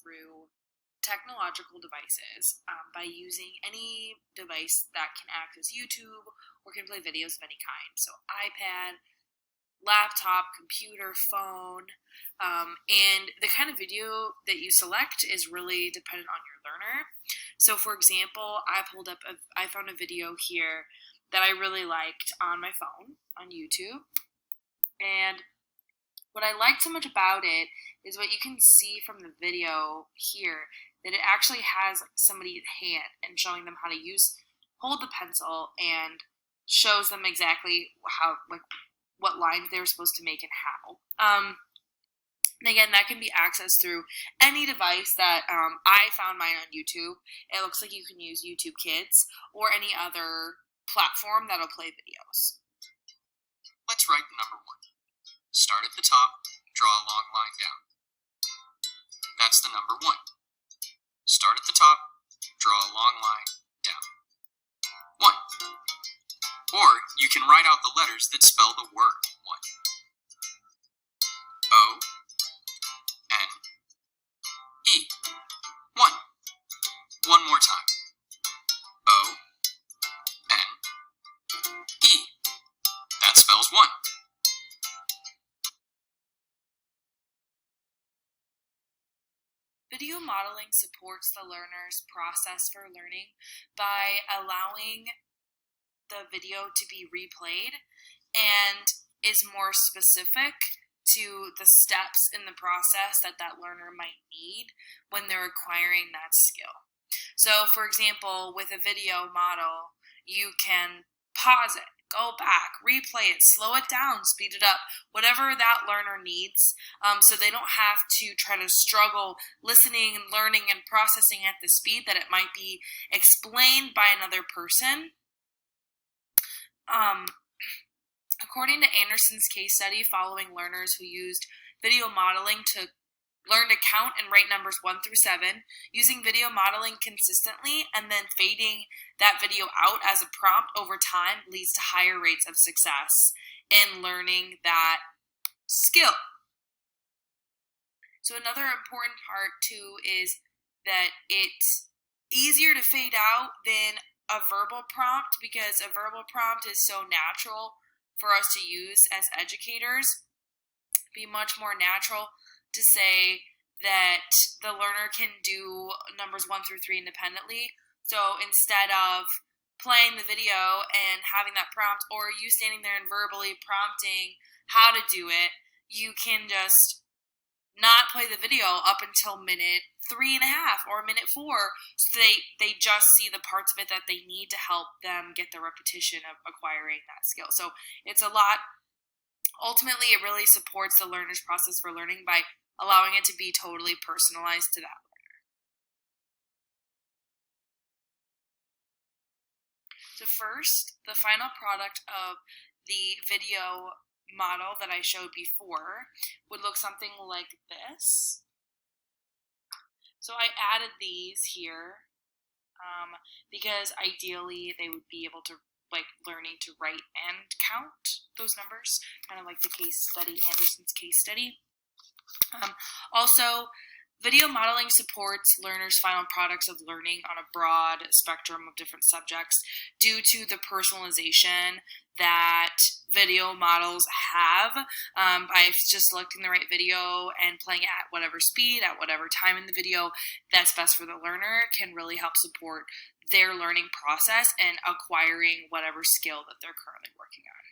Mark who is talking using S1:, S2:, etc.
S1: through technological devices by using any device that can access YouTube or can play videos of any kind. So iPad, laptop, computer, phone, and the kind of video that you select is really dependent on your learner. So for example, I found a video here that I really liked on my phone on YouTube, and what I liked so much about it is what you can see from the video here, that it actually has somebody's hand and showing them how to hold the pencil, and shows them exactly what lines they were supposed to make and how. And again, that can be accessed through any device that I found mine on YouTube. It looks like you can use YouTube Kids or any other platform that'll play videos.
S2: Let's write the number 1. Start at the top, draw a long line down. That's the number 1. Start at the top, draw a long line down. 1. Or you can write out the letters that spell the word 1. O, N, E. 1. One more time. O, N, E. That spells 1.
S1: Video modeling supports the learner's process for learning by allowing the video to be replayed and is more specific to the steps in the process that learner might need when they're acquiring that skill. So for example, with a video model, you can pause it, go back, replay it, slow it down, speed it up, whatever that learner needs, so they don't have to try to struggle listening and learning and processing at the speed that it might be explained by another person. According to Anderson's case study following learners who used video modeling to learn to count and write numbers 1 through 7, using video modeling consistently and then fading that video out as a prompt over time leads to higher rates of success in learning that skill. So another important part too is that it's easier to fade out than a verbal prompt, because a verbal prompt is so natural for us to use as educators. It'd be much more natural to say that the learner can do numbers 1 through 3 independently. So instead of playing the video and having that prompt, or you standing there and verbally prompting how to do it, you can just not play the video up until minute 3.5 or minute 4, so they just see the parts of it that they need to help them get the repetition of acquiring that skill. So it's a lot. Ultimately, it really supports the learner's process for learning by allowing it to be totally personalized to that learner. So first, the final product of the video model that I showed before would look something like this. So I added these here because ideally they would be able to learning to write and count those numbers, kind of like the case study, Anderson's case study. Also, video modeling supports learners' final products of learning on a broad spectrum of different subjects due to the personalization that video models have. By just selecting the right video and playing it at whatever speed, at whatever time in the video that's best for the learner, can really help support their learning process and acquiring whatever skill that they're currently working on.